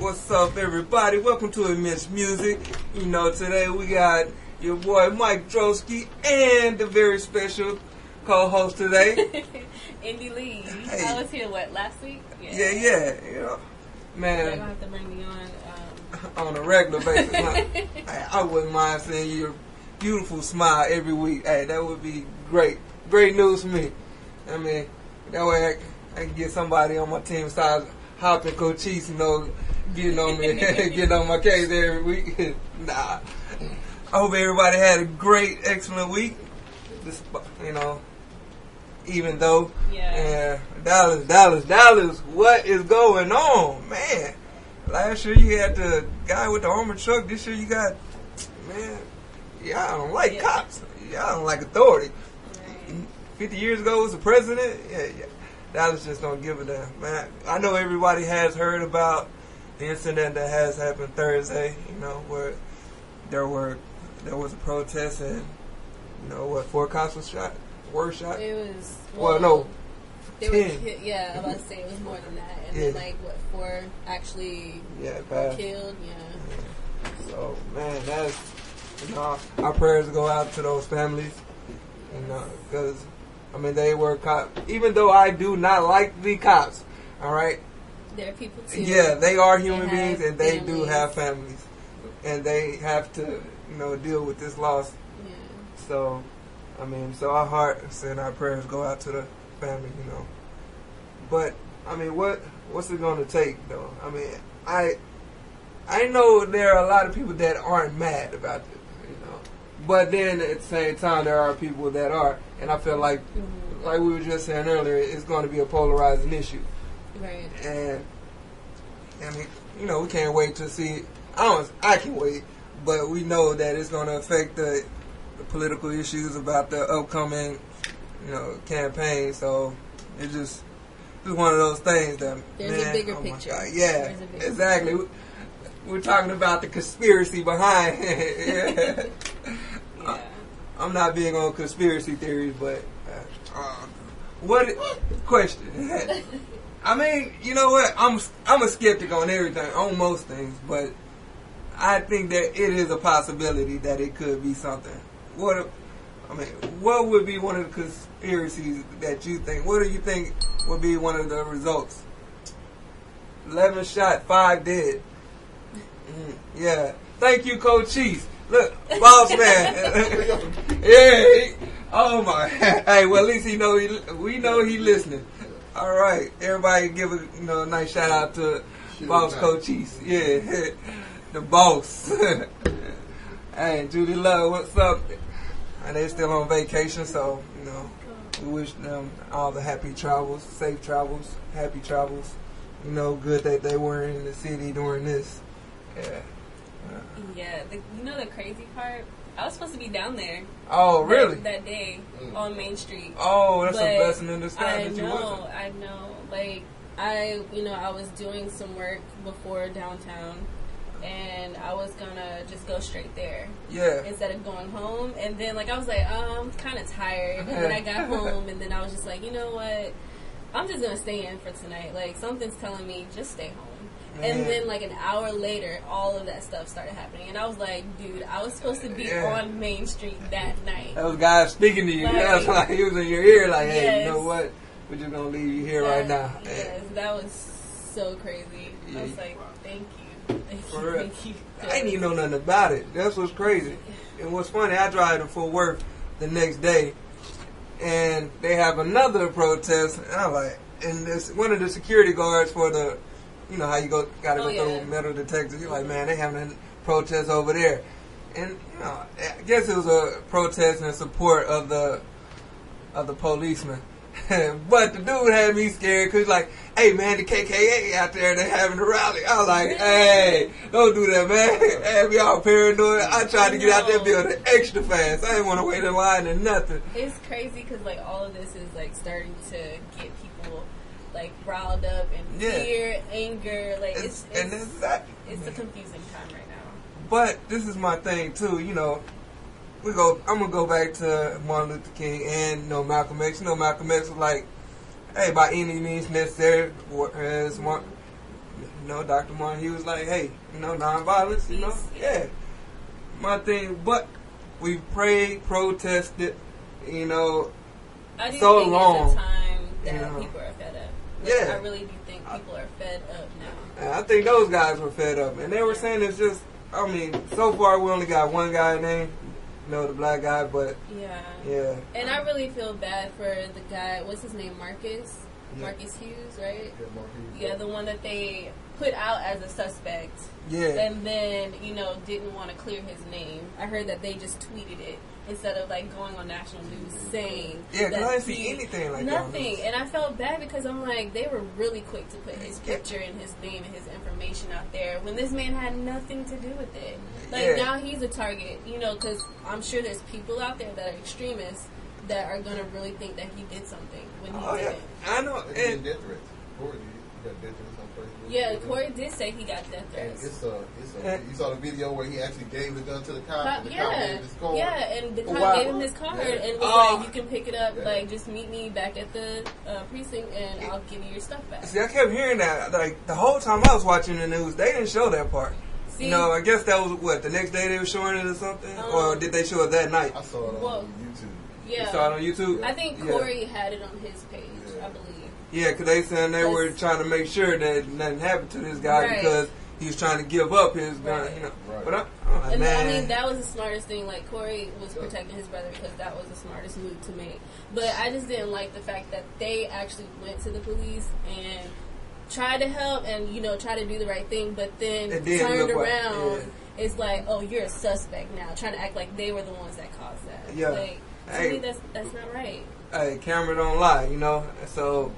What's up, everybody? Welcome to Immense Music. You know, today we got your boy Mike Droski and the very special co-host today, Indy Lee. Hey. I was here, last week? Yeah. You know, man. They're going to have to bring me on a regular basis. I wouldn't mind seeing your beautiful smile every week. Hey, that would be great. Great news for me. I mean, that way I can get somebody on my team side hopping Cochise, you know, getting on me, getting on my case every week. Nah. I hope everybody had a great, excellent week. Just, you know, even though, Dallas, what is going on, man? Last year you had the guy with the armored truck. This year you got, man, y'all don't like cops. Y'all don't like authority. Right. 50 years ago was the president. Yeah. Dallas just don't give a damn, man. I know everybody has heard about the incident that has happened Thursday, you know, where there was a protest and, you know, what, 4 cops were shot? It was, no, they 10. Were I was about to say it was more than that. And then, like, 4 actually were killed, So, man, that's, you know, our prayers go out to those families, you know, because, I mean, they were cops. Even though I do not like the cops, all right? They're people, too. Yeah, they are human beings, and they families. do have families. And they have to, you know, deal with this loss. Yeah. So, I mean, so our hearts and our prayers go out to the family, you know. But, I mean, what's it going to take, though? I mean, I know there are a lot of people that aren't mad about this, you know. But then at the same time, there are people that are. And I feel like we were just saying earlier, it's going to be a polarizing issue. Right. And you know, we can't wait to see. I can wait, but we know that it's going to affect the political issues about the upcoming, you know, campaign. So it's just one of those things that there's a bigger picture. My God. Yeah, exactly. We're talking about the conspiracy behind it. Yeah. I'm not big on conspiracy theories, but question? I mean, you know what? I'm a skeptic on everything, on most things, but I think that it is a possibility that it could be something. What would be one of the conspiracies that you think? What do you think would be one of the results? 11 shot, 5 dead. Yeah. Thank you, Cochise. Look, boss man. Yeah. Oh my. Hey, well at least we know he listening. All right, everybody give a nice shout out to Boss Cochise. Yeah, the boss. Hey, Judy Love, what's up? And they still on vacation, so you know we wish them all the happy travels, safe travels, happy travels. You know, good that they were in the city during this. Yeah. Yeah, you know the crazy part? I was supposed to be down there. Oh, really? That day on Main Street. Oh, that's a blessing in disguise that you wasn't. I know. Like, I was doing some work before downtown, and I was gonna just go straight there. Yeah. Instead of going home. And then, like, I was like, I'm kind of tired. And then I got home, and then I was just like, you know what? I'm just gonna stay in for tonight. Like, something's telling me, just stay home. And then, like, an hour later, all of that stuff started happening. And I was like, dude, I was supposed to be on Main Street that night. Those guys speaking to you. That's like he was in your ear, like, hey, you know what? We're just going to leave you here right now. Yes, that was so crazy. I was like, thank you. Thank you. I didn't even know nothing about it. That's what's crazy. And what's funny, I drive to Fort Worth the next day, and they have another protest. And I'm like, and this one of the security guards for the, you know how you gotta go through metal detectors. You're like, man, they having a protest over there, and you know, I guess it was a protest in support of the policeman. But the dude had me scared because like, hey man, the KKA out there, they having a rally. I was like, hey, don't do that, man. Have me all paranoid. I tried to get out there building extra fast. I didn't want to wait in line or nothing. It's crazy because like all of this is like starting to get people like riled up and fear, anger, like it's a confusing time right now. But this is my thing too, you know. I'm gonna go back to Martin Luther King and Malcolm X. You know, Malcolm X was like, "Hey, by any means necessary," as You know, Dr. Martin, he was like, hey, you know, nonviolence, you know, yeah. My thing, but we prayed, protested, you know, I do so think long. It's a time that you know. people are fed up. Like, Yeah. I really do think people are fed up now. And I think those guys were fed up. And they were saying it's just, I mean, so far we only got one guy named, you know, the black guy, but yeah. And I really feel bad for the guy, what's his name, Marcus? Yeah. Marcus Hughes, right? Yeah, Marcus. Yeah, the one that they put out as a suspect. Yeah. And then, you know, didn't want to clear his name. I heard that they just tweeted it instead of, like, going on national news saying Yeah, because that I didn't see anything like that. nothing. And I felt bad because I'm like, they were really quick to put his picture and his name and his information out there when this man had nothing to do with it. Like, now he's a target, you know, because I'm sure there's people out there that are extremists that are going to really think that he did something when he didn't. I know. And death threats. Corey, you got death threats on Facebook. Yeah, Corey did say he got death threats. You saw the video where he actually gave the gun to the cop. And the cop gave his card. Yeah, and the cop gave him his card and was like, you can pick it up, like, just meet me back at the precinct and I'll give you your stuff back. See, I kept hearing that. Like, the whole time I was watching the news, they didn't show that part. See? You know, I guess that was, what, the next day they were showing it or something? Or did they show it that night? I saw it on YouTube. Yeah. You saw it on YouTube? I think Corey had it on his page, I believe. Yeah, because they saying they were trying to make sure that nothing happened to this guy because he was trying to give up his gun, you know. Right. But I man. mean, that was the smartest thing. Like, Corey was protecting his brother because that was the smartest move to make. But I just didn't like the fact that they actually went to the police and tried to help and, you know, try to do the right thing, but then turned around. It's like, oh, you're a suspect now, trying to act like they were the ones that caused that. Yeah. Like, to me, that's not right. Hey, camera don't lie, you know. So,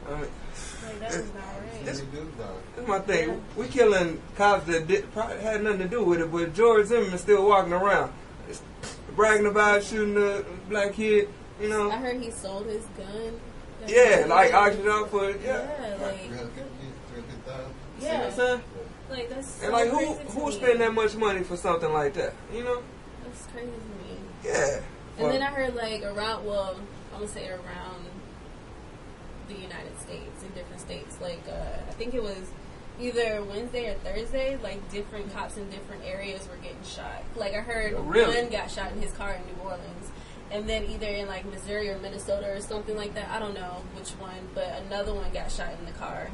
I mean, like, that is not right. That's my thing. Yeah. We killing cops that probably had nothing to do with it, but George Zimmerman still walking around, bragging about shooting the black kid. You know. I heard he sold his gun. Yeah, like auctioned out for like. Yeah. See what I'm saying? Like, that's so and like who spend that much money for something like that? You know. That's crazy to me. Yeah. And then I heard like around, well, I'm gonna say around the United States, in different states. Like I think it was either Wednesday or Thursday. Like different cops in different areas were getting shot. Like I heard one got shot in his car in New Orleans, and then either in like Missouri or Minnesota or something like that. I don't know which one, but another one got shot in the car.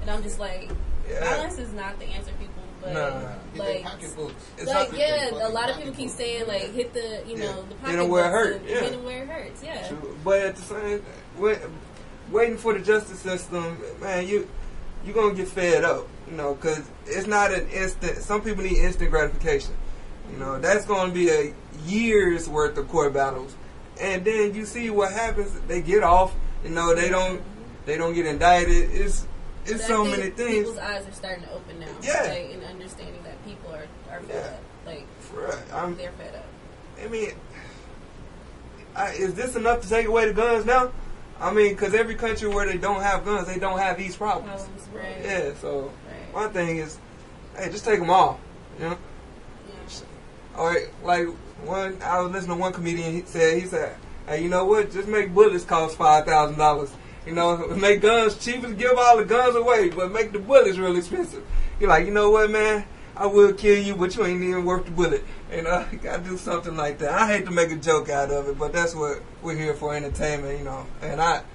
And I'm just like, violence is not the answer, people. But like, a lot of people keep saying like, hit the, you know, the pocketbooks. Hit them where it hurts. Hit them where it hurts. Yeah. True. But at the same, waiting for the justice system, man, you gonna get fed up, you know, because it's not an instant. Some people need instant gratification. You know, that's gonna be a year's worth of court battles, and then you see what happens. They get off. You know, they don't get indicted. It's so many things. People's eyes are starting to open now. Yeah. Like, in understanding that people are fed up. Like, they're fed up. I mean, is this enough to take away the guns now? I mean, because every country where they don't have guns, they don't have these problems. Right. Yeah, so my thing is, hey, just take them all. You know? Yeah. All right, like, I was listening to one comedian, he said, hey, you know what? Just make bullets cost $5,000. You know, make guns cheaper, give all the guns away, but make the bullets real expensive. You're like, you know what, man? I will kill you, but you ain't even worth the bullet. You know, you gotta do something like that. I hate to make a joke out of it, but that's what we're here for, entertainment, you know. And at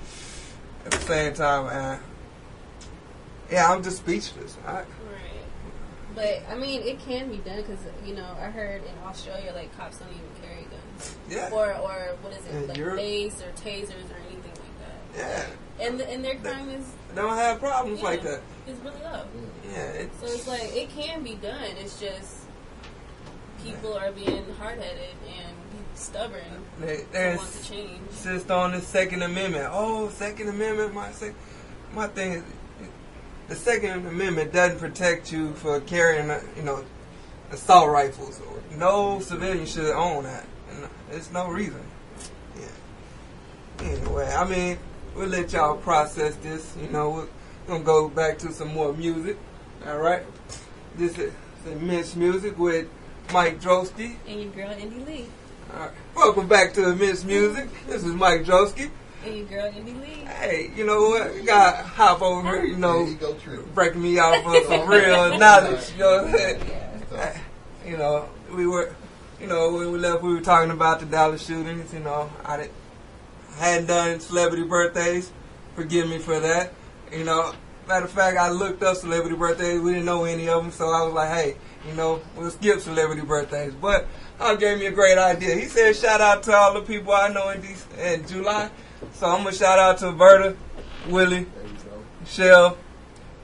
the same time, man, I'm just speechless. Right. But, I mean, it can be done because, you know, I heard in Australia, like, cops don't even carry guns. Yeah. Or what is it, in like mace or tasers or anything like that. Yeah. And their crime is... They don't have problems like that. It's really low. Yeah. So it's like, it can be done. It's just people are being hard-headed and stubborn. They want to change. Insist on the Second Amendment. Oh, Second Amendment. My thing is, the Second Amendment doesn't protect you for carrying, assault rifles. No civilian should own that. There's no reason. Yeah. Anyway, I mean, we'll let y'all process this. You know, we're going to go back to some more music. All right? This is Immense Music with Mike Droski. And your girl, Indy Lee. All right. Welcome back to Immense Music. This is Mike Droski. And your girl, Judy Lee. Hey, you know what? You got to hop over here, you know, breaking me off of some real knowledge. You know what I'm saying? Yeah. You know, when we left, we were talking about the Dallas shootings. You know, I hadn't done celebrity birthdays. Forgive me for that. You know, matter of fact, I looked up celebrity birthdays. We didn't know any of them, so I was like, hey, you know, we'll skip celebrity birthdays. But Hal gave me a great idea. He said, shout out to all the people I know in July. So I'm going to shout out to Verta, Willie, Shell,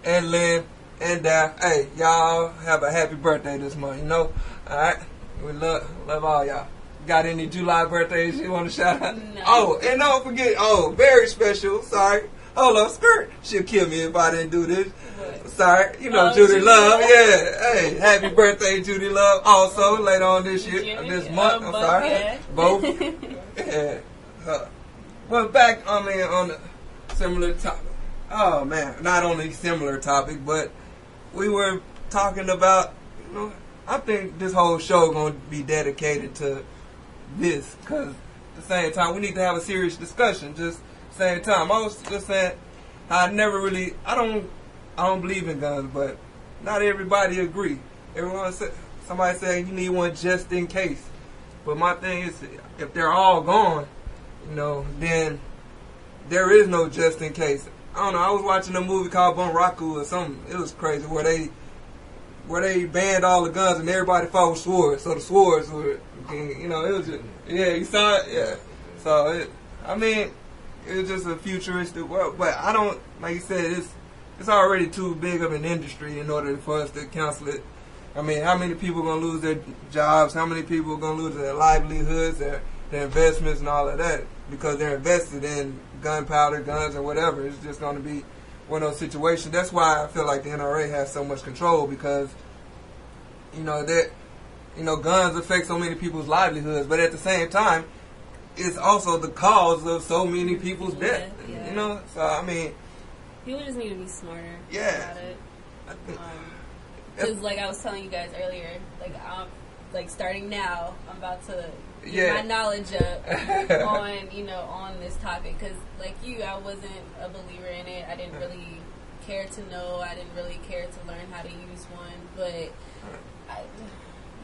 and Lynn, and Daph. Hey, y'all have a happy birthday this month, you know? All right? We love all y'all. Got any July birthdays you want to shout out? No. Oh, and don't forget, very special, sorry. Hold up, skirt. She'll kill me if I didn't do this. What? Sorry. You know, Judy Love. Yeah. Hey, happy birthday, Judy Love. Also, later on this year, this month. I'm sorry. Yeah. Both. Yeah. But back, on the similar topic. Oh, man. Not only similar topic, but we were talking about, you know, I think this whole show going to be dedicated to this. Because at the same time, we need to have a serious discussion. Just same time, I was just saying, I don't believe in guns, but not everybody agree. Somebody said you need one just in case. But my thing is, if they're all gone, you know, then there is no just in case. I don't know. I was watching a movie called Bunraku or something. It was crazy where they banned all the guns and everybody fought with swords. So the swords were, you know, it was just, yeah, you saw it, yeah. So it was just a futuristic world. But I don't, like you said, it's already too big of an industry in order for us to cancel it. I mean, how many people are going to lose their jobs? How many people are going to lose their livelihoods, their investments and all of that? Because they're invested in gunpowder, guns, or whatever. It's just going to be one of those situations. That's why I feel like the NRA has so much control, because, guns affect so many people's livelihoods. But at the same time, it's also the cause of so many people's death. Yeah. You know? So, I mean, people just need to be smarter yeah. about it. Because, like I was telling you guys earlier, like starting now, I'm about to get my knowledge up on this topic. Because, like you, I wasn't a believer in it. I didn't really care to know. I didn't really care to learn how to use one.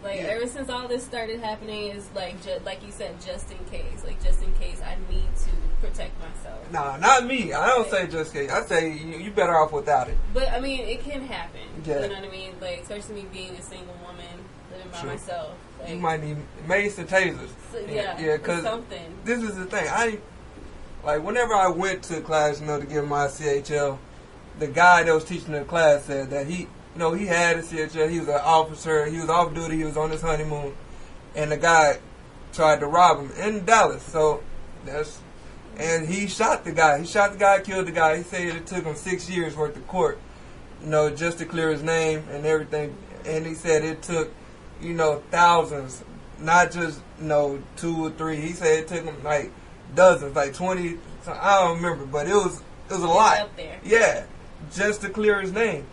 But ever since all this started happening, is like you said, just in case. Like, just in case I need to protect myself. Nah, not me. I don't say just in case. I say you better off without it. But, I mean, it can happen. Yeah. You know what I mean? Like, especially me being a single woman, living by myself. Like, you might need mace and tasers. So, yeah, because something. This is the thing. Whenever I went to class, to give my CHL, the guy that was teaching the class said that he had a CHL. He was an officer. He was off duty. He was on his honeymoon, and the guy tried to rob him in Dallas. So and he shot the guy. He shot the guy, killed the guy. He said it took him 6 years worth of court, just to clear his name and everything. And he said it took, thousands, not just 2 or 3. He said it took him like dozens, like 20. I don't remember, but it was a lot. Up there. Yeah, just to clear his name.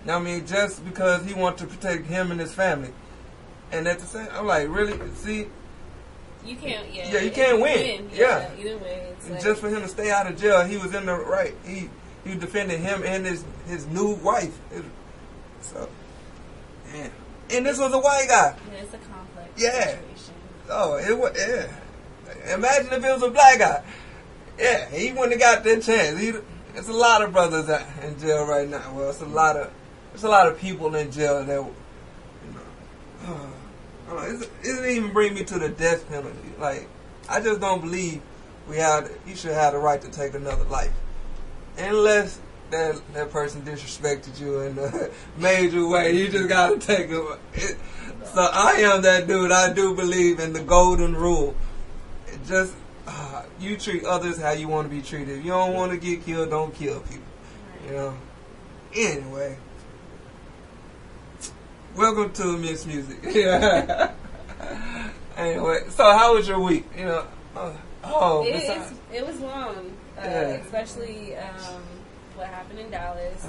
I mean, just because he wanted to protect him and his family. And at the same, I'm like, really? See? You can't, yeah, you can't win. Yeah. Either way. It's like, just for him to stay out of jail, he was in the right. He defended him and his new wife. So, yeah. And this was a white guy. Yeah, it's a complex situation. Oh, it was, yeah. Imagine if it was a black guy. Yeah, he wouldn't have got that chance. There's a lot of brothers in jail right now. Well, it's a lot of people in jail that, it didn't even bring me to the death penalty. Like, I just don't believe you should have the right to take another life, unless that person disrespected you in a major way. You just gotta take it. So I am that dude. I do believe in the golden rule. You treat others how you want to be treated. If you don't want to get killed, don't kill people. Anyway. Welcome to Miss Music. Anyway, so how was your week? It was long, especially what happened in Dallas.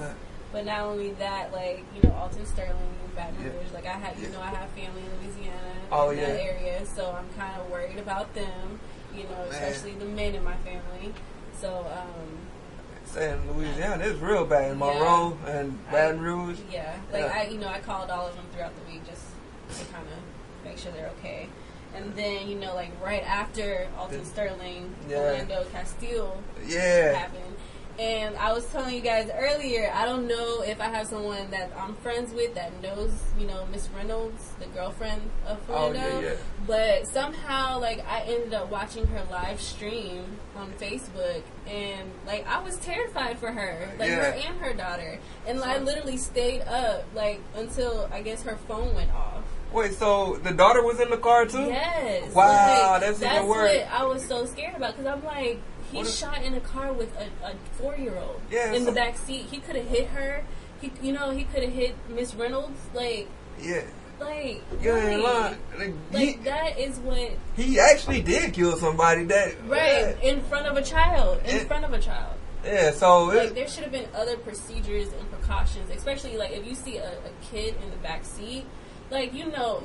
But not only that, Alton Sterling, Baton Rouge. Like, I have family in Louisiana, in that area, so I'm kind of worried about them. Especially the men in my family. So, saying Louisiana, it's real bad in Monroe and Baton Rouge. Yeah, like I called all of them throughout the week just to kind of make sure they're okay. And then, like right after Alton Sterling, Orlando Castile happened. And I was telling you guys earlier, I don't know if I have someone that I'm friends with that knows, Miss Reynolds, the girlfriend of Orlando. But somehow, like, I ended up watching her live stream on Facebook, and, like, I was terrified for her, like, her and her daughter. And I literally stayed up, like, until, I guess, her phone went off. Wait, so the daughter was in the car, too? Yes. Wow, like, that's even worse. What I was so scared about, because I'm like, he shot in a car with a 4-year-old in the back seat. He could have hit her. He could have hit Miss Reynolds. Like, like, you ain't lying. Like, that is what he actually did kill somebody. In front of a child. Yeah, so like, there should have been other procedures and precautions, especially like if you see a kid in the back seat. Like, you know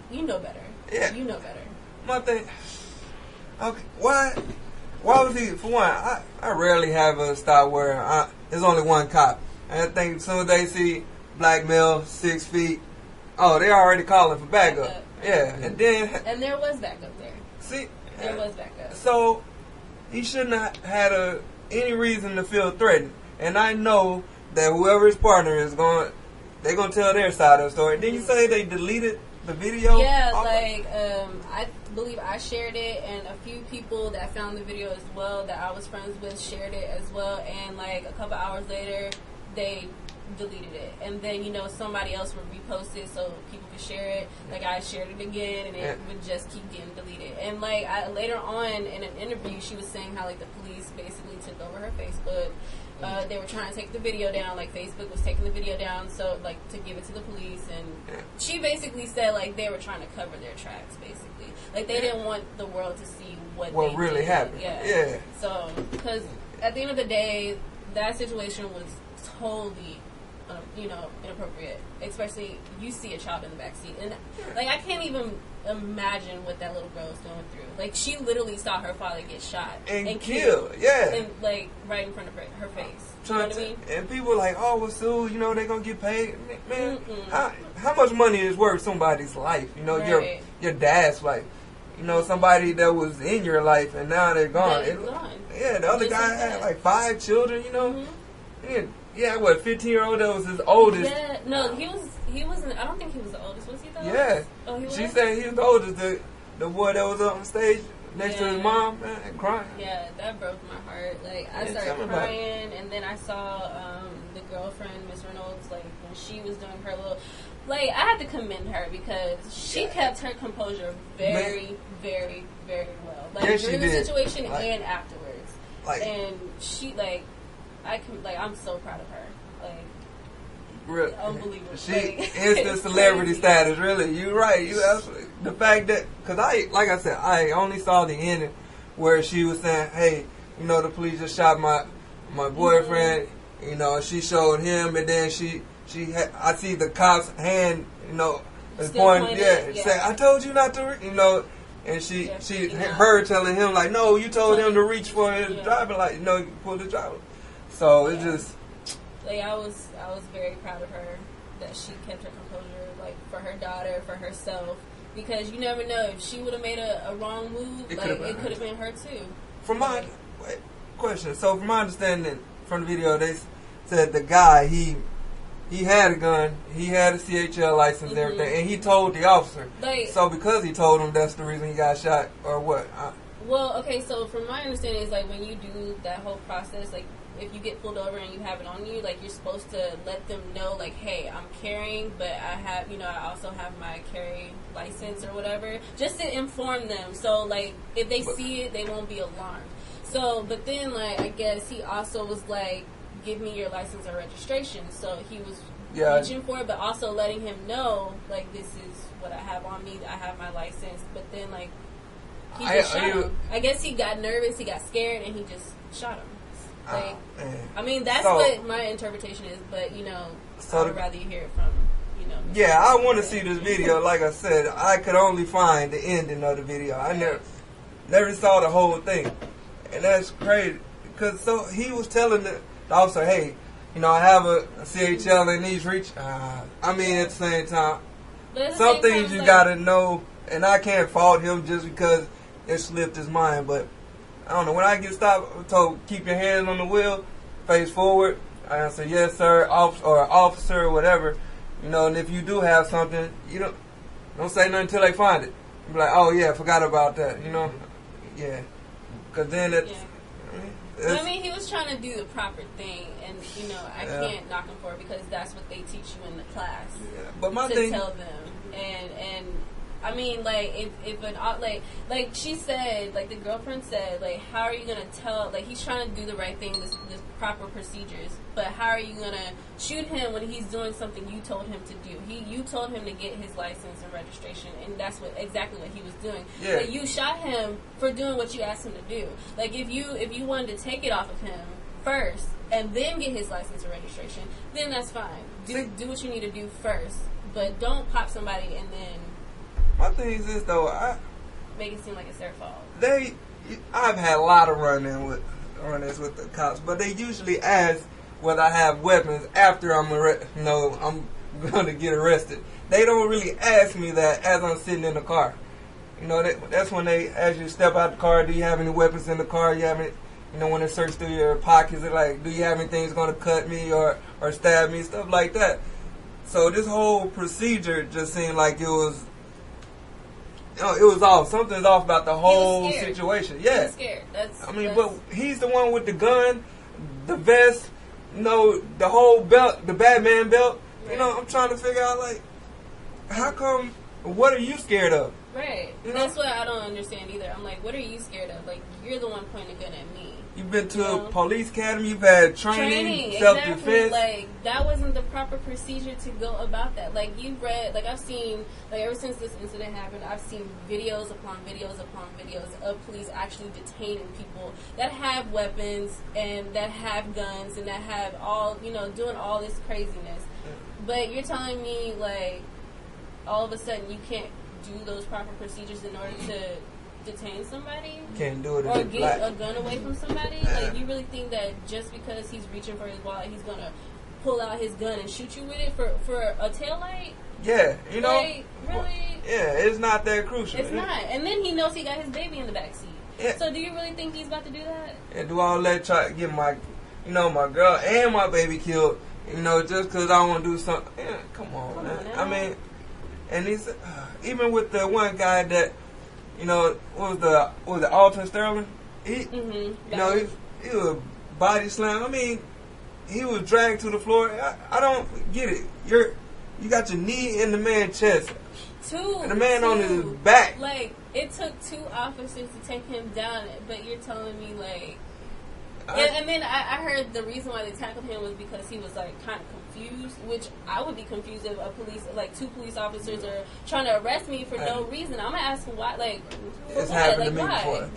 better. Yeah, you know better. My thing. Okay, why was he? For one, I rarely have a stop where there's only one cop. And I think as soon as they see black male, 6 feet, they already calling for backup. Yeah, and there was backup there. See, there was backup. So he shouldn't have had any reason to feel threatened. And I know that whoever his partner is they're gonna tell their side of the story. Didn't you say they deleted the video? Yeah, I believe I shared it, and a few people that found the video as well that I was friends with shared it as well, and like a couple hours later they deleted it, and then somebody else would repost it so people could share it. Like, I shared it again, and it would just keep getting deleted. And like later on in an interview, she was saying how like the police basically took over her Facebook. They were trying to take the video down, like Facebook was taking the video down, so like to give it to the police, and she basically said like they were trying to cover their tracks, basically. Like, they didn't want the world to see what really happened. Yeah. So, because at the end of the day, that situation was totally, inappropriate. Especially, you see a child in the backseat, and like I can't even imagine what that little girl was going through. Like, she literally saw her father get shot and killed. Yeah, and like right in front of her face. You know what I mean? And people are like, oh, well, Sue, they're gonna get paid. Man, how much money is worth somebody's life? Your dad's life. Somebody that was in your life and now they're gone. Yeah, the other guy had like 5 children. Yeah, 15-year-old that was his oldest. Yeah, no, he wasn't. I don't think he was the oldest. Was he the oldest? Yeah. Oh, he was? She said he was the oldest. The boy that was on stage next to his mom, man, crying. Yeah, that broke my heart. Like, I started crying, and then I saw the girlfriend, Miss Reynolds, like, when she was doing her little... Like, I had to commend her because she kept her composure very, very, very well. Like, during the situation and afterwards. And she, I'm so proud of her. Like, unbelievable. She instant celebrity status, really. You're right. You absolutely. The fact that, because like I said, I only saw the ending where she was saying, hey, the police just shot my boyfriend. She showed him, and then I see the cop's hand, is pointing. Say, I told you not to, and her telling him like, no, you told him to reach for his driver light, you pulled the driver. So it just. Like, I was very proud of her that she kept her composure, like, for her daughter, for herself, because you never know, if she would have made a wrong move, it could have been her too. From my question, so from my understanding from the video, they said the guy he had a gun, he had a CHL license, and everything, and he told the officer. Like, so because he told him, that's the reason he got shot, or what? Well, okay, so from my understanding, is like when you do that whole process, like, if you get pulled over and you have it on you, like, you're supposed to let them know, like, hey, I'm carrying, but I have, I also have my carry license or whatever, just to inform them. So, like, if they see it, they won't be alarmed. So, but then, like, I guess he also was like, give me your license or registration. So he was reaching for it, but also letting him know, like, this is what I have on me. I have my license. But then, like, he just shot him. I guess he got nervous, he got scared, and he just shot him. Like, I mean, that's what my interpretation is, but, I would rather you hear it from, Yeah, I want to see this video. Like I said, I could only find the ending of the video. I never saw the whole thing. And that's crazy. Cause so he was telling the officer, hey, I have a CHL in these reach. I mean, at the same time, some things you gotta know, and I can't fault him just because it slipped his mind. But I don't know. When I get stopped, I'm told keep your hands on the wheel, face forward. I answer yes, sir, officer, or whatever. And if you do have something, don't say nothing until they find it. Be like, oh yeah, forgot about that. Yeah. Cause then it's. Yeah. I mean, he was trying to do the proper thing, and I can't knock him for it because that's what they teach you in the class. Yeah, but my to thing, tell them, and I mean, like if an like she said, like the girlfriend said, like how are you gonna tell? Like he's trying to do the right thing, this proper procedures, but how are you gonna shoot him when he's doing something you told him to do? You told him to get his license and registration, and that's exactly what he was doing. Yeah. But you shot him for doing what you asked him to do. Like if you wanted to take it off of him first and then get his license and registration, then that's fine. Do what you need to do first, but don't pop somebody and then. My thing is this though, make it seem like it's their fault. I've had a lot of run-ins with the cops, but they usually ask whether I have weapons after I'm going to get arrested. They don't really ask me that as I'm sitting in the car. That's when they ask you to step out the car. Do you have any weapons in the car? You have any, when they search through your pockets, they're like, do you have anything that's going to cut me or stab me, stuff like that. So this whole procedure just seemed like it was. It was off. Something's off about the whole situation. Yeah. He was scared. But he's the one with the gun, the vest, the whole belt, the Batman belt. Right. I'm trying to figure out, like, how come, what are you scared of? Right. That's what I don't understand either. I'm like, what are you scared of? Like, you're the one pointing a gun at me. You've been to a police academy, you've had training, self-defense. Exactly. Like, that wasn't the proper procedure to go about that. Like, you've read, like, I've seen, like, ever since this incident happened, I've seen videos upon videos upon videos of police actually detaining people that have weapons and that have guns and that have all, doing all this craziness. But you're telling me, like, all of a sudden you can't do those proper procedures in order to detain somebody? Can't do it. Or get a gun away from somebody? Like, you really think that just because he's reaching for his wallet, he's going to pull out his gun and shoot you with it for a taillight? Yeah, Like, really? Yeah, it's not that crucial. It's not. And then he knows he got his baby in the backseat. Yeah. So do you really think he's about to do that? And do all that try to get my girl and my baby killed, just because I want to do something? Yeah, come on, man. Now. I mean, and he's, even with the one guy that, what was the Alton Sterling? He was a body slam. I mean, he was dragged to the floor. I don't get it. You got your knee in the man's chest. And the man on his back. Like, it took 2 officers to take him down, but you're telling me, like... And then I heard the reason why they tackled him was because he was, like, kind of confused, which I would be confused if 2 police officers are trying to arrest me for no reason. I'm going to ask them why, like... It's happened to me before.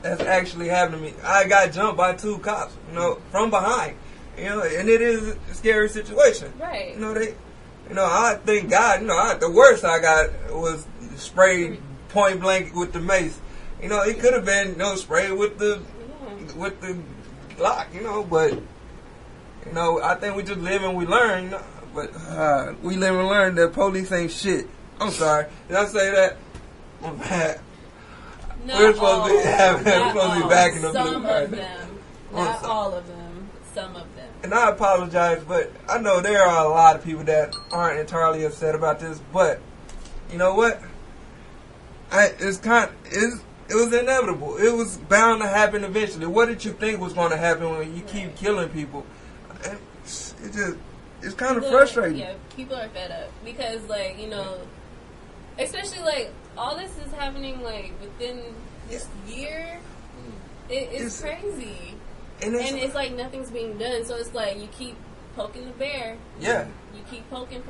That's actually happened to me. I got jumped by 2 cops, from behind. And it is a scary situation. Right. I thank God, the worst I got was sprayed point blank with the mace. It could have been, sprayed with the Glock, but, I think we just live and we learn, but we live and learn that police ain't shit. I'm sorry. Did I say that? I'm bad. We're supposed to be backing up. Some of them. Not all of them. Some of them. And I apologize, but I know there are a lot of people that aren't entirely upset about this, but you know what? It was inevitable. It was bound to happen eventually. What did you think was going to happen when you keep killing people? It's kind of frustrating. Yeah, people are fed up because, like, especially like all this is happening like within this year. It's crazy, and it's like nothing's being done. So it's like you keep poking the bear. Yeah. You keep poking,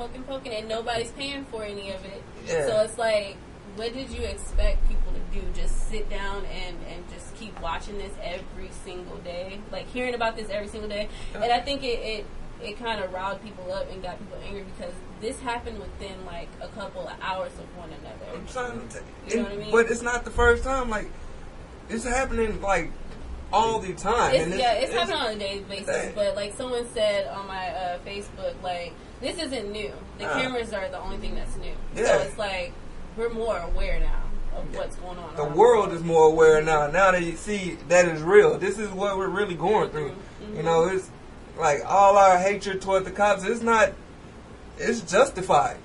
and nobody's paying for any of it. Yeah. So it's like, what did you expect people to do? Just sit down and just keep watching this every single day? Like, hearing about this every single day? And I think it kind of riled people up and got people angry because this happened within, like, a couple of hours of one another. I'm trying to you know what I mean? But it's not the first time. Like, it's happening, like, all the time. It's happening on a daily basis. But like someone said on my Facebook, like this isn't new. The cameras are the only thing that's new. Yeah. So it's like we're more aware now of what's going on. The world is more aware now. Now that you see that is real. This is what we're really going through. You know, it's like all our hatred toward the cops. It's justified.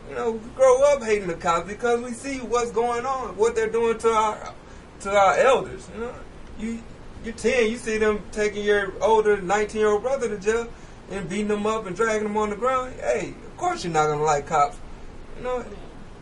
You know, we grow up hating the cops because we see what's going on, what they're doing to our elders. You know, you're 10, you see them taking your older 19-year-old brother to jail and beating them up and dragging them on the ground. Hey, of course you're not gonna like cops. You know,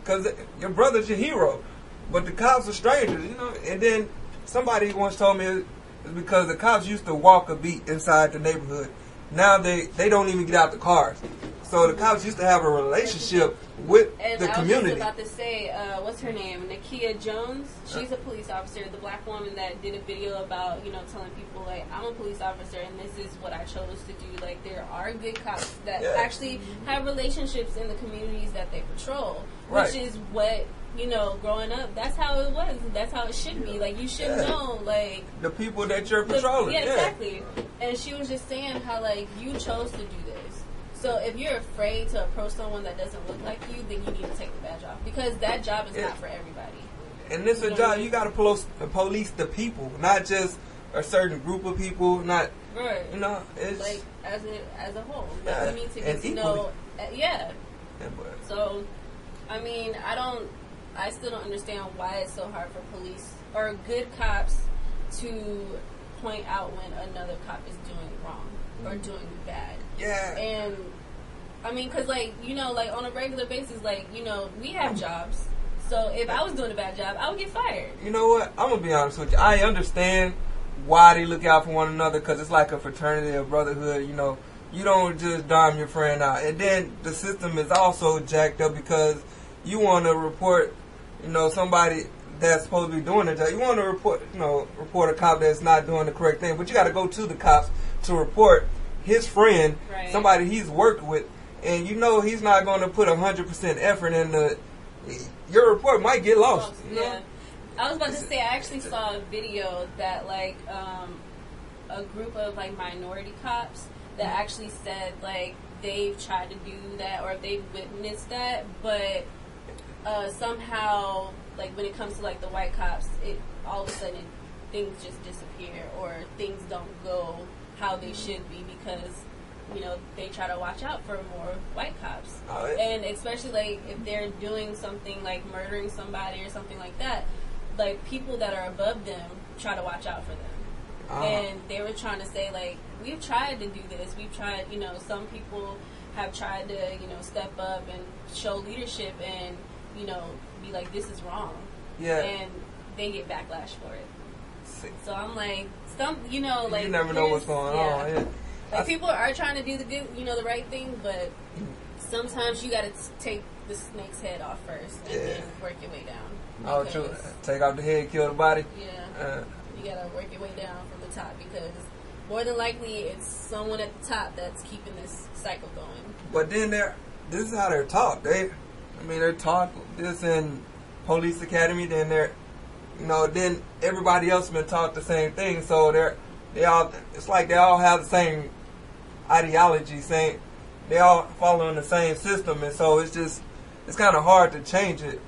because your brother's your hero, but the cops are strangers. You know, and then somebody once told me it's because the cops used to walk a beat inside the neighborhood. Now they don't even get out the cars. So the cops used to have a relationship with the community. And I was just about to say, what's her name? Nakia Jones. She's a police officer, the black woman that did a video about, you know, telling people, like, I'm a police officer and this is what I chose to do. Like, there are good cops that actually have relationships in the communities that they patrol, which is what, you know, growing up, that's how it was. That's how it should be. Like, you should know, like... the people that you're patrolling. Yeah, exactly. And she was just saying how, like, you chose to do this. So if you're afraid to approach someone that doesn't look like you, then you need to take the badge off. Because that job is not for everybody. And this is a job, you got to police the people, not just a certain group of people, not... Right. You know, it's... like, as a whole. Like, we need to get to know... So, I mean, I still don't understand why it's so hard for police or good cops to point out when another cop is doing wrong or doing bad. Yeah. And, I mean, because, like, you know, like, on a regular basis, like, you know, we have jobs. So if I was doing a bad job, I would get fired. You know what? I'm going to be honest with you. I understand why they look out for one another because it's like a fraternity, a brotherhood, you know. You don't just dime your friend out. And then the system is also jacked up because you want to report, you know, somebody that's supposed to be doing their job. You want to report a cop that's not doing the correct thing. But you got to go to the cops to report his friend, somebody he's worked with, and you know he's not going to put 100% effort in your report might get lost. You know? Yeah. I was about to say, I actually saw a video that, like, a group of, like, minority cops that actually said, like, they've tried to do that or they've witnessed that, but somehow, like, when it comes to, like, the white cops, all of a sudden things just disappear or things don't go how they should be because, you know, they try to watch out for more white cops. And especially, like, if they're doing something like murdering somebody or something like that, like, people that are above them try to watch out for them. And they were trying to say, like, we've tried to do this. We've tried, you know, some people have tried to, you know, step up and show leadership and, you know, be like, this is wrong. Yeah. And they get backlash for it. So I'm like, you know, like, you never know what's going on. Yeah. Like, people are trying to do the good, you know, the right thing, but sometimes you got to take the snake's head off first and then work your way down. Oh, true. Take off the head, kill the body. Yeah. You got to work your way down from the top because more than likely it's someone at the top that's keeping this cycle going. But then this is how they're taught. They're taught this in police academy. Then then everybody else been taught the same thing. So it's like they all have the same ideology, they all following the same system, and so it's kind of hard to change it.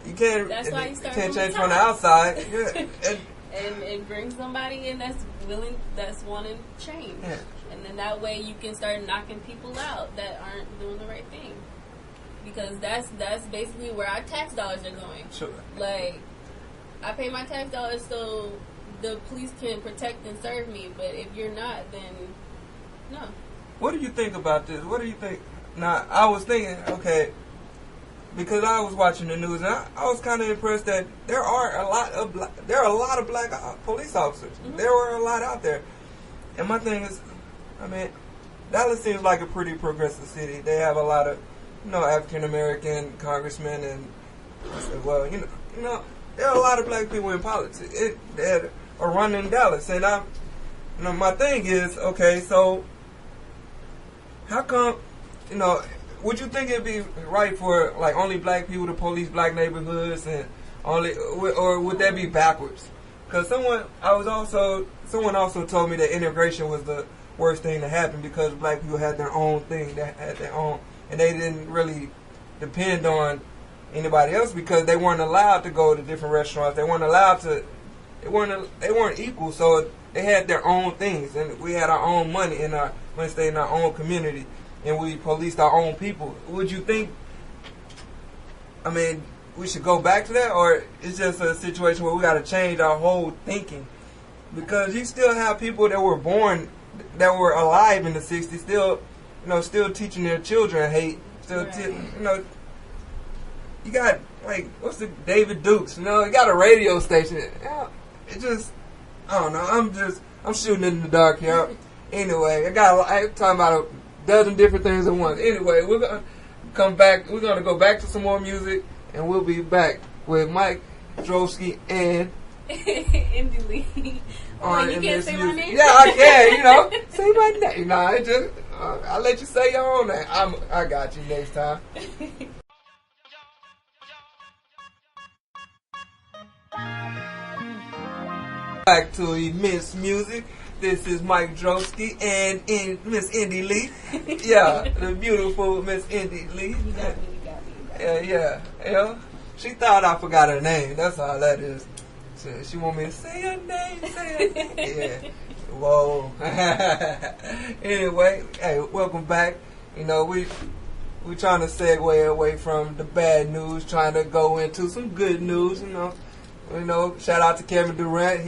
You can't. That's why you can't change from the outside. Yeah. And bring somebody in that's wanting change, and then that way you can start knocking people out that aren't doing the right thing, because that's basically where our tax dollars are going. Sure. Like, I pay my tax dollars so the police can protect and serve me, but if you're not, then no. What do you think about this? What do you think? Now, I was thinking, okay, because I was watching the news, and I was kind of impressed that there are a lot of black police officers. Mm-hmm. There were a lot out there. And my thing is, I mean, Dallas seems like a pretty progressive city. They have a lot of, African American congressmen, and I said, well, there are a lot of black people in politics that are running Dallas. And my thing is, okay, so how come, would you think it'd be right for only black people to police black neighborhoods, and or would that be backwards? Because someone also told me that integration was the worst thing to happen because black people had their own thing, and they didn't really depend on anybody else because they weren't allowed to go to different restaurants. They weren't allowed to. They weren't equal, so they had their own things, and we had our own money in our stay in our own community, and we policed our own people. Would you think? I mean, we should go back to that, or it's just a situation where we got to change our whole thinking? Because you still have people that were born, that were alive in the '60s, still teaching their children hate. Still, you got what's the David Dukes? You got a radio station. It just, I don't know. I'm shooting in the dark here. Anyway, I'm talking about a dozen different things at once. Anyway, we're gonna come back. We're gonna go back to some more music, and we'll be back with Mike Droski and Indy Lee. You can't say my name? Yeah, I can. Say my name. I'll let you say your own name. I got you next time. Back to Miss Music. This is Mike Droski and Miss Indy Lee. Yeah, the beautiful Miss Indy Lee. You got me. Yeah. She thought I forgot her name. That's all that is. She want me to say her name. Yeah. Whoa. Anyway, hey, welcome back. We trying to segue away from the bad news, trying to go into some good news. Shout out to Kevin Durant.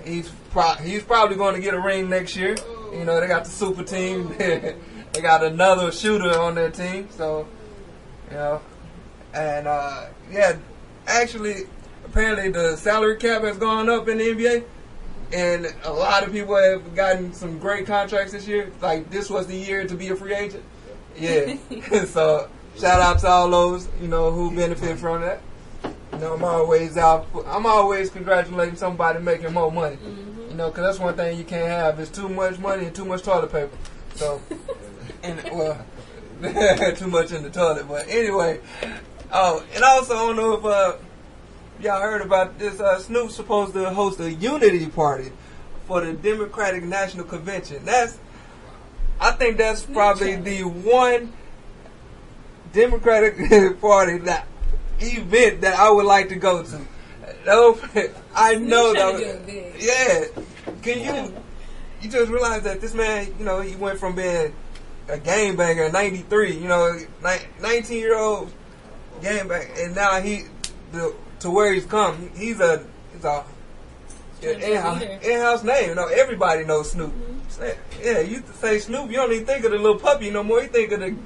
He's probably going to get a ring next year. They got the super team. They got another shooter on their team. So, actually, apparently the salary cap has gone up in the NBA, and a lot of people have gotten some great contracts this year. Like, this was the year to be a free agent. Yeah. So, shout out to all those, who benefit from that. I'm always congratulating somebody making more money. Mm-hmm. Because that's one thing you can't have is too much money and too much toilet paper. So, too much in the toilet. But anyway, and also I don't know if y'all heard about this. Snoop's supposed to host a unity party for the Democratic National Convention. I think that's probably the one Democratic Party event that I would like to go to. I know that. Yeah. Can you just realize that this man, he went from being a gangbanger in '93, 19-year-old gangbanger, and now to where he's come, he's a in-house name. Everybody knows Snoop. Mm-hmm. Yeah, you say Snoop, you don't even think of the little puppy no more. You think of the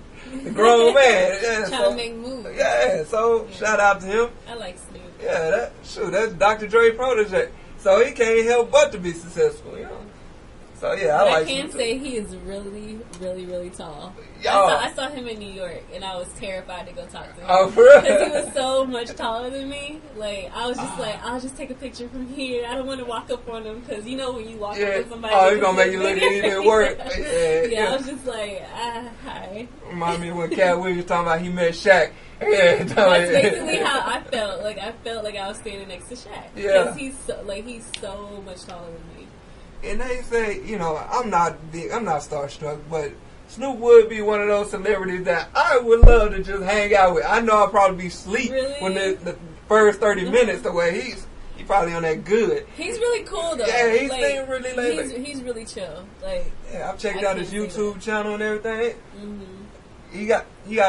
grown man. Yeah, trying to make moves. Yeah, so shout out to him. I like Snoop. Yeah, that's Dr. Dre protege. So he can't help but to be successful, So yeah, but I like I can him say he is really, really, really tall. Yo. I saw him in New York, and I was terrified to go talk to him. Oh, for real? Because he was so much taller than me. I was just I'll just take a picture from here. I don't want to walk up on him because when you walk up on somebody, he's gonna make you look even worse. Yeah, I was just hi. Remind me when Cat Williams was talking about he met Shaq. Yeah, that's basically how I felt. I felt like I was standing next to Shaq. Yeah, because he's so much taller than me. And they say, I'm not starstruck, but Snoop would be one of those celebrities that I would love to just hang out with. I know I'll probably be asleep when the first 30 minutes the way he's probably on that good. He's really cool though. Yeah, he's staying really late. He's really chill. I've checked out his YouTube channel and everything. Mm-hmm. He got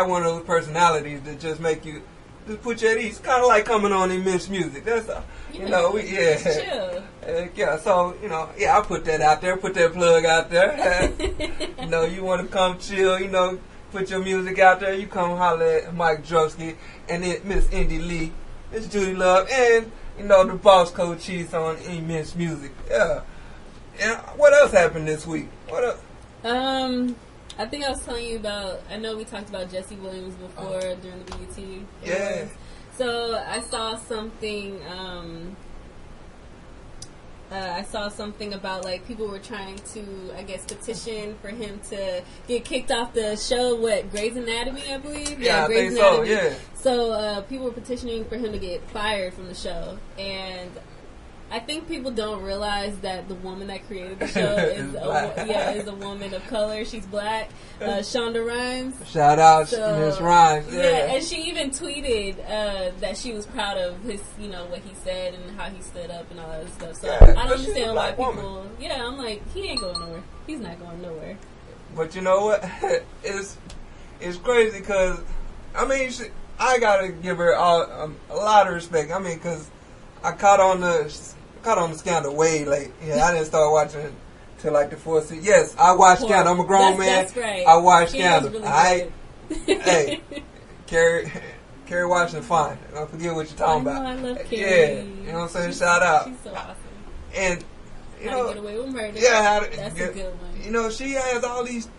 one of those personalities that just make you just put you at ease. Kind of like coming on in Miss Music. That's chill. So I put that out there. Put that plug out there. You want to come chill. Put your music out there. You come holler at Mike Droski and then Miss Indy Lee, Miss Judy Love, and the boss Cochise on in Miss Music. Yeah. And what else happened this week? What else? I think I was telling you about. I know we talked about Jesse Williams before during the BET. Yeah. So I saw something. I saw something about people were trying to, I guess, petition for him to get kicked off the show. Grey's Anatomy, I believe. Yeah, Grey's I think Anatomy. so. Yeah. So people were petitioning for him to get fired from the show, and I think people don't realize that the woman that created the show is a woman of color. She's black. Shonda Rhimes. Shout out to Miss Rhimes. Yeah, and she even tweeted that she was proud of his, what he said and how he stood up and all that stuff. So I don't understand why people. Yeah, I'm like, he ain't going nowhere. He's not going nowhere. But you know what? It's crazy because I mean, I gotta give her a lot of respect. I mean, because I caught on the Scandal way late. Yeah, I didn't start watching till like the fourth season. Yes, I watched Scandal. I'm a grown man. That's right. I watched Scandal. Really hey, Kerry Washington, fine. Don't forget what you're talking about. I love Kerry. Yeah, you know what I'm saying? Shout out. She's so awesome. And How to Get Away with Murder. Yeah, that's a good one. You know, she has all these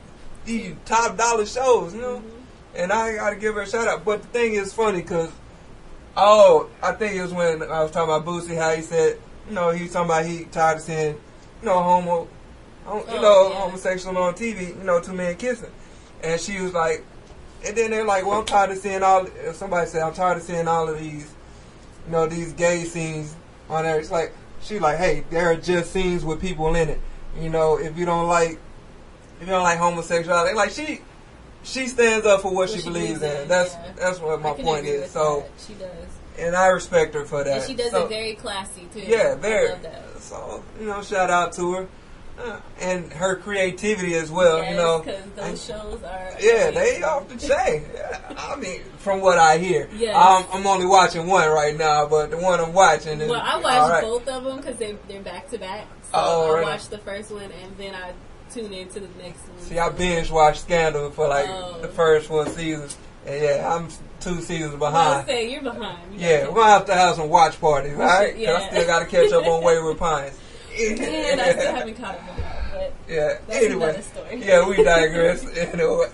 top dollar shows. You know. Mm-hmm. And I gotta give her a shout out. But the thing is funny because, I think it was when I was talking about Boosie, how he said, he was talking about he tired of seeing, homosexual on TV, two men kissing. And she was like, and then they're like, well, I'm tired of seeing somebody said, I'm tired of seeing all of these, these gay scenes on there. It's like, she's like, hey, there are just scenes with people in it. If you don't like homosexuality, like she stands up for what she believes in. That's what my point is. So she does, and I respect her for that. And she does it very classy too. Yeah, very. I love that. So shout out to her and her creativity as well. Yes, because those shows are. Yeah, they off the chain. I mean, from what I hear, I'm only watching one right now, but the one I'm watching is. Well, I watched both of them because they're back to back. So I watched the first one and then I tune into the next one. See, I binge watched Scandal for the first 4 seasons, and I'm 2 seasons behind. Well, you're behind. We're gonna have some watch parties, all right? Because I still gotta catch up on Wayward Pines. And I still haven't caught up on that, but that's another story. Yeah, we digress. Anyway,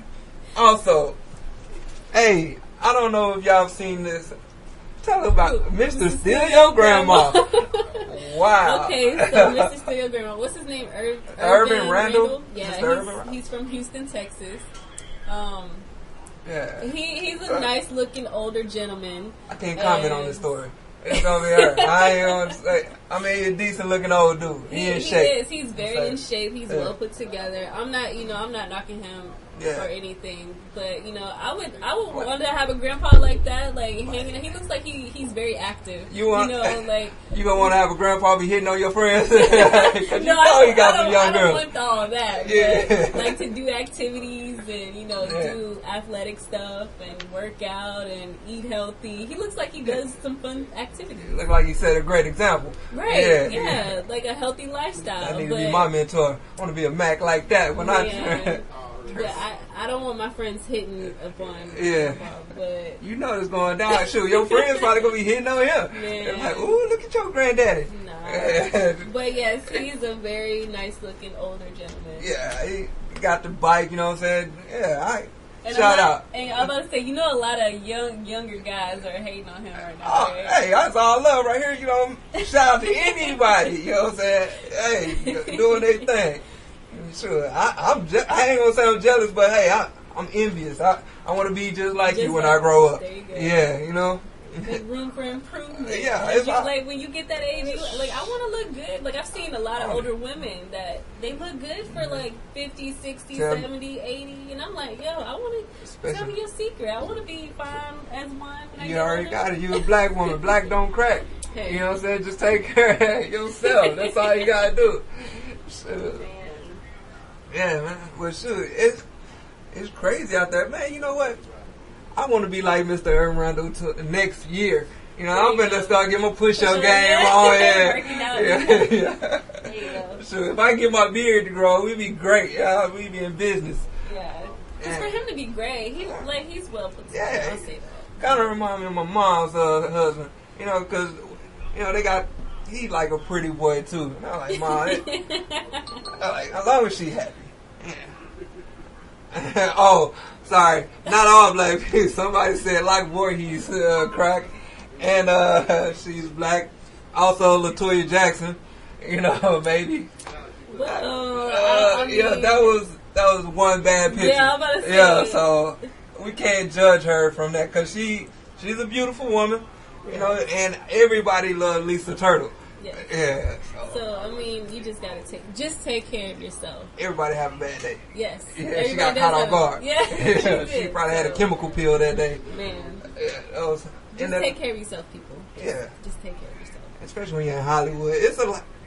also, hey, I don't know if y'all have seen this. Tell about Mr. Steal Your Grandma. Wow. Okay, so Mr. Steal Your Grandma. What's his name? Urban Randall? Yeah, he's from Houston, Texas. He's a nice looking older gentleman. I can't comment on this story. It's gonna be her. I ain't gonna say. I mean, he's a decent looking old dude. He in shape. He is. He's very in shape. He's well put together. I'm not knocking him or anything, but I would want to have a grandpa like that, like hanging. He looks like he's very active. You gonna want to have a grandpa be hitting on your friends? No, you got some young girls. I don't want all that. But like to do activities and do athletic stuff and work out and eat healthy. He looks like he does some fun activities. Look like he set a great example. Right? Yeah, like a healthy lifestyle. That need to be my mentor. I want to be a Mac like that when I. But I don't want my friends hitting upon but it's going down. Shoot, your friends probably going to be hitting on him. They're like, ooh, look at your granddaddy. Nah. But yes, he's a very nice looking older gentleman. Yeah, he got the bike, you know what I'm saying? Yeah, and shout out. And I'm about to say, a lot of younger guys are hating on him right now. Oh, right? Hey, that's all love right here. Shout out to anybody, you know what I'm saying? Hey, doing their thing. Sure, I ain't gonna say I'm jealous, but hey, I'm envious. I want to be just like you when I grow up. There you go. Yeah, Big room for improvement. Yeah, like when you get that age, like I want to look good. Like I've seen a lot of older women that they look good for like 50, 60, 70, 80, and I'm like, yo, I want to tell me your secret. I want to be fine as one. You already got it. You a black woman. Black don't crack. Hey. You know what I'm saying? Just take care of yourself. That's all you gotta do. Yeah, man. Well, shoot, it's crazy out there, man. You know what? I want to be like Mr. Urban Randall next year. I'm gonna start getting my push-up game on. Yeah. So if I get my beard to grow, we'd be great. We'd be in business. Yeah. Because for him to be great, he's well put together. Yeah. I'll say that. Kind of remind me of my mom's husband. Because he like a pretty boy too. And I'm like, Mom, as long as she happy. Yeah. Oh, sorry. Not all black people. Somebody said like Voorhees crack. And she's black. Also LaToya Jackson. Baby. That was one bad picture. Yeah, I'm about to say. Yeah, so we can't judge her from that because she's a beautiful woman. And everybody loved Lisa Turtle. Yes. Yeah. So I mean, you just gotta take care of yourself. Everybody have a bad day. Yes. Yeah, she got caught off guard. Yeah. She probably had a chemical pill that day. Man. Yeah, just take care of yourself, people. Just take care of yourself. Especially when you're in Hollywood,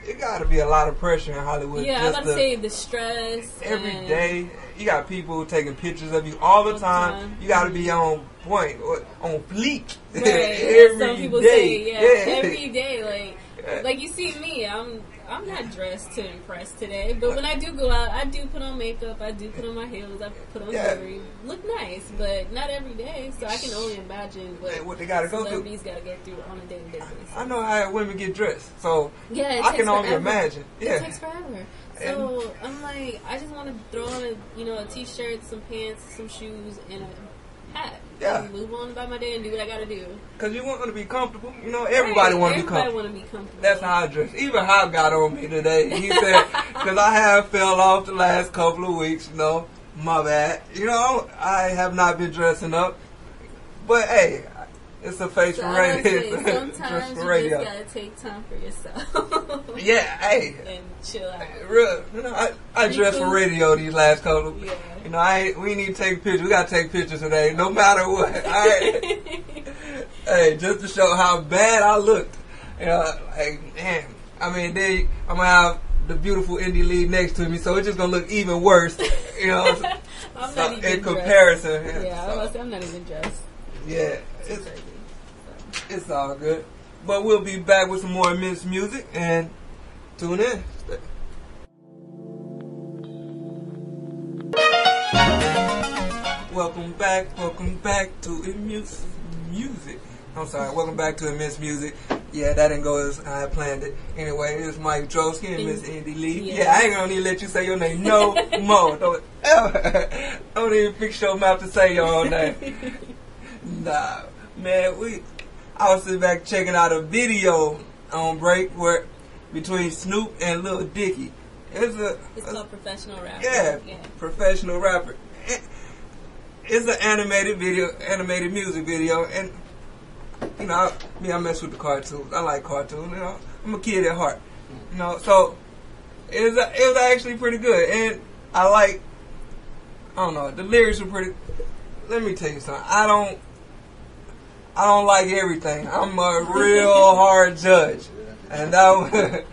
it got to be a lot of pressure in Hollywood. Yeah, I was about to say the stress. Every day, you got people taking pictures of you all the time. You got to be on point, on fleek. Right. every Some people day. say, every day. Like you see me, I'm not dressed to impress today, but when I do go out, I do put on makeup, I do put on my heels, I put on jewelry, look nice, but not every day. So I can only imagine what they gotta go through. Celebrities gotta go through on a daily basis. I know how women get dressed, so I can only imagine. It takes forever. So I'm like, I just want to throw on a t-shirt, some pants, some shoes, and a hat. Yeah. And move on about my day and do what I gotta do. Cause you want to be comfortable. You know, everybody want to be comfortable. Everybody want to be comfortable. That's how I dress. Even Hop got on me today. He said, cause I have fell off the last couple of weeks. You know, my bad. You know, I have not been dressing up. But hey, it's a face for radio. Sometimes you just gotta take time for yourself. Yeah, hey. And chill out. Real, you know, I dress for radio these last couple. Yeah. You know, we need to take pictures. We gotta take pictures today, no matter what. All right. Hey, just to show how bad I looked. You know, like, man. I mean, then I'm gonna have the beautiful indie lead next to me, so it's just gonna look even worse. You know, I'm not even in comparison. Yeah, I'm not even dressed. Yeah, it's all good. But we'll be back with some more Immense music, and tune in. Welcome back to Immense Music. I'm sorry, welcome back to Immense Music. Yeah, that didn't go as I had planned it. Anyway, it's Mike Droski and Miss Indy Lee. Yeah, I ain't gonna need to let you say your name no more. Don't even fix your mouth to say your own name. Nah, man, I was sitting back checking out a video on break where between Snoop and Lil Dicky. It's called Professional Rapper. Yeah, Professional Rapper. It's an animated music video, and you know, I mess with the cartoons. I like cartoons. You know, I'm a kid at heart. You know, so it was actually pretty good, and I don't know, the lyrics were pretty. Let me tell you something. I don't like everything. I'm a real hard judge, and that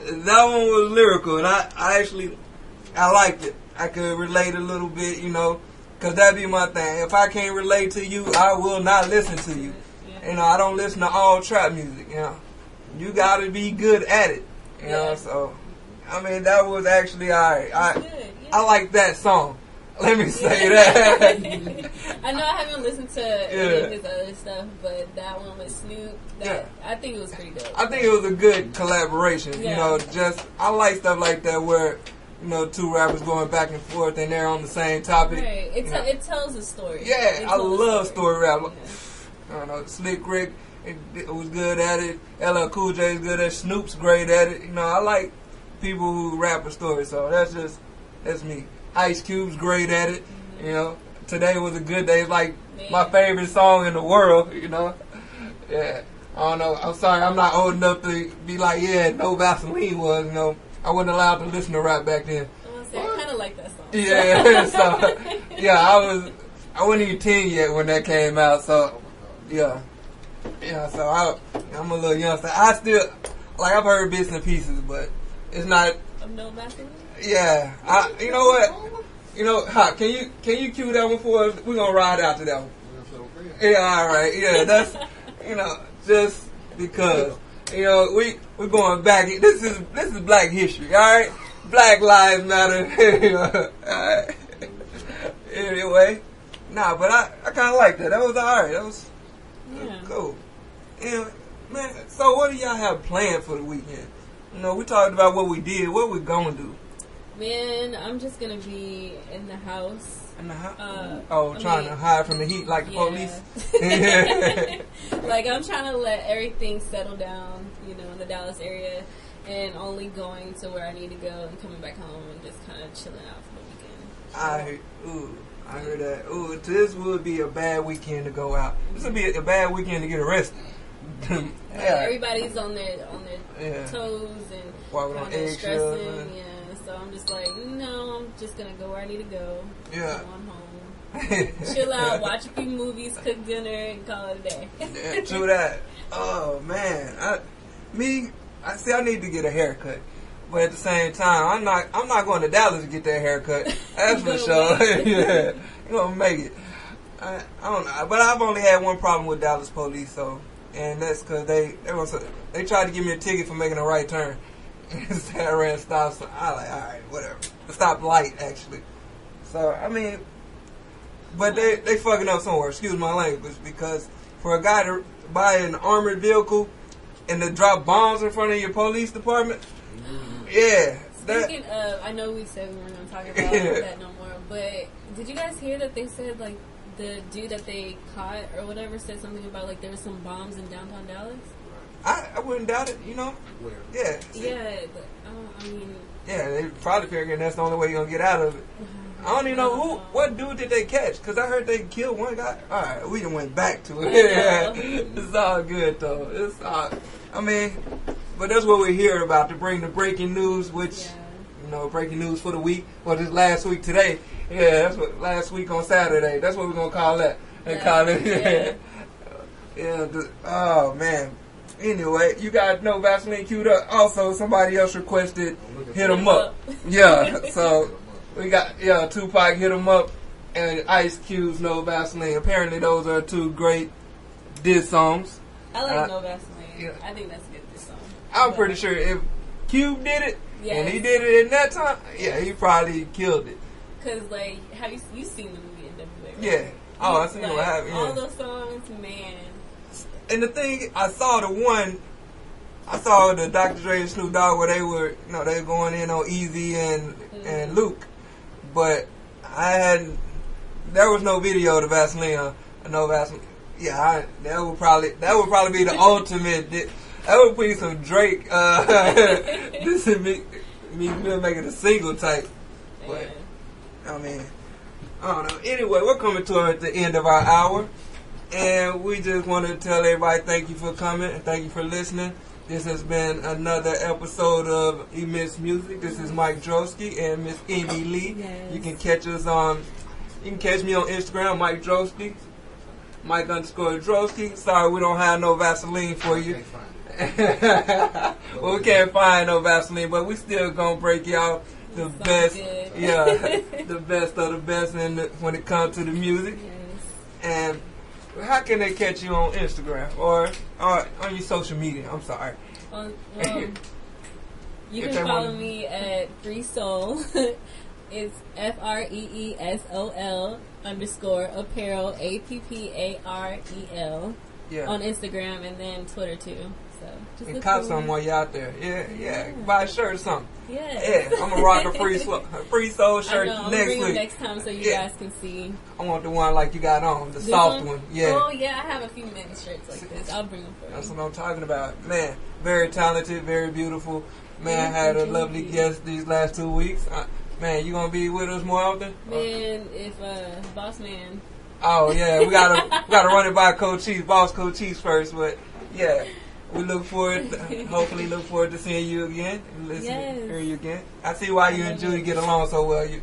one was lyrical, and I liked it. I could relate a little bit, you know, because that'd be my thing. If I can't relate to you, I will not listen to you. You know, I don't listen to all trap music. You know, you got to be good at it. You know, so I mean that was actually alright. I like that song. Let me say that. I know I haven't listened to any of his other stuff, but that one with Snoop, I think it was pretty good. I think it was a good collaboration. You know, I like stuff like that where, you know, two rappers going back and forth and they're on the same topic. Right. It tells a story. Yeah, I love story rap. I don't know, Slick Rick was good at it. LL Cool J is good at it. Snoop's great at it. You know, I like people who rap a story, so that's me. Ice Cube's great at it. You know, today was a good day. It's like my favorite song in the world. You know, yeah. I don't know. I'm sorry, I'm not old enough to be like, No Vaseline was. You know, I wasn't allowed to listen to rap back then. I kind of like that song. Yeah, so I wasn't even 10 yet when that came out. So yeah. So I'm a little youngster. I still I've heard bits and pieces, but it's not. No Vaseline. Yeah, you know what? You know, Hop, can you cue that one for us? We're gonna ride out to that one. Yeah, all right. Yeah, that's just because we're going back. This is Black history. All right, Black Lives Matter. All right. Anyway, but I kind of like that. That was all right. That was cool. And man, so what do y'all have planned for the weekend? You know, we talked about what we did. What we gonna do? Man, I'm just gonna be in the house. In the house? Trying to hide from the heat like the police? Like, I'm trying to let everything settle down, in the Dallas area, and only going to where I need to go and coming back home and just kind of chilling out for the weekend. I heard that. This would be a bad weekend to go out. This would be a bad weekend to get arrested. Everybody's on their toes and walking on eggshells. Stressing. Yeah. So I'm just like, no, I'm just gonna go where I need to go. Yeah. Go on home. Chill out, watch a few movies, cook dinner, and call it a day. Yeah, true that. Oh man, I need to get a haircut, but at the same time, I'm not going to Dallas to get that haircut. That's for sure. Yeah, you gonna make it. I don't know, but I've only had one problem with Dallas police, and that's because they tried to give me a ticket for making a right turn. Instead I ran stop, so I like, all right, whatever. The stop light, actually. So I mean, but they fucking up somewhere. Excuse my language, because for a guy to buy an armored vehicle and to drop bombs in front of your police department, yeah. Speaking of, I know we said we weren't going to talk about that no more, but did you guys hear that they said like the dude that they caught or whatever said something about like there was some bombs in downtown Dallas? I wouldn't doubt it, you know. Where? Yeah. Yeah, but, I mean. Yeah, they probably figuring that's the only way you're gonna get out of it. I don't even know what dude did they catch, because I heard they killed one guy. All right, we done went back to it. Yeah, it's all good though. It's all. I mean, but that's what we're here about, to bring the breaking news, which you know, breaking news for the week. Well, this last week today. Yeah, that's what last week on Saturday. That's what we're gonna call that. And call it. Yeah. Oh man. Anyway, you got No Vaseline queued up. Also, somebody else requested Hit 'Em Up. Yeah, so we got, Tupac, Hit 'Em Up, and Ice Cube's No Vaseline. Apparently, those are two great diss songs. I like No Vaseline. Yeah. I think that's a good diss song. I'm pretty sure if Cube did it, and he did it in that time, he probably killed it. Because, like, have you seen the movie NWA? Right? Yeah. Oh, I seen what happened. All those songs, man. And the thing, I saw the Dr. Dre and Snoop Dogg where they were going in on Easy and Luke, but there was no video of the Vaseline, no Vaseline. Yeah, that would probably be the ultimate. That would be some Drake. This is me making a single type, but I mean, I don't know. Anyway, we're coming to the end of our hour. And we just want to tell everybody thank you for coming and thank you for listening. This has been another episode of Miss Music. This is Mike Droski and Miss Amy Lee. Yes. You can catch us you can catch me on Instagram, Mike Droski, Mike_Droski. Sorry, we don't have no Vaseline for you. Well, we can't find no Vaseline, but we still gonna break y'all the best. The best of the best when it comes to the music. Yes. And how can they catch you on Instagram or on your social media? I'm sorry. You can follow me at Free Soul. It's FREESOL _apparel APPAREL on Instagram and then Twitter too. So just cop something while you're out there. Yeah. Buy a shirt or something. Yeah, I'm gonna rock a Free Soul shirt next week. Next time so you guys can see. I want the one like you got on, the soft one. Yeah. Oh yeah, I have a few men's shirts like this. I'll bring them for you. That's what I'm talking about. Man, very talented, very beautiful. Man, had a lovely guest these last 2 weeks. Man, you gonna be with us more often? Man, if Boss Man. Oh yeah, we gotta run it by Cochise, Boss Cochise first, but yeah. We hopefully look forward to seeing you again and hear you again. I see why you and Judy get along so well. You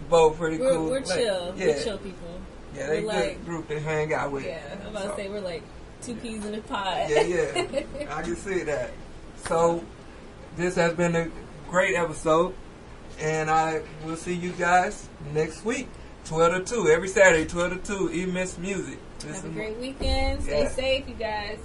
both pretty cool. We're chill. Yeah. We're chill people. Yeah, they good group to hang out with. Yeah, I'm about to say we're like two peas in a pod. Yeah. I can see that. So, this has been a great episode, and I will see you guys next week, 12 to 2, every Saturday, 12 to 2, Miss Music. Have a great weekend. Stay safe, you guys.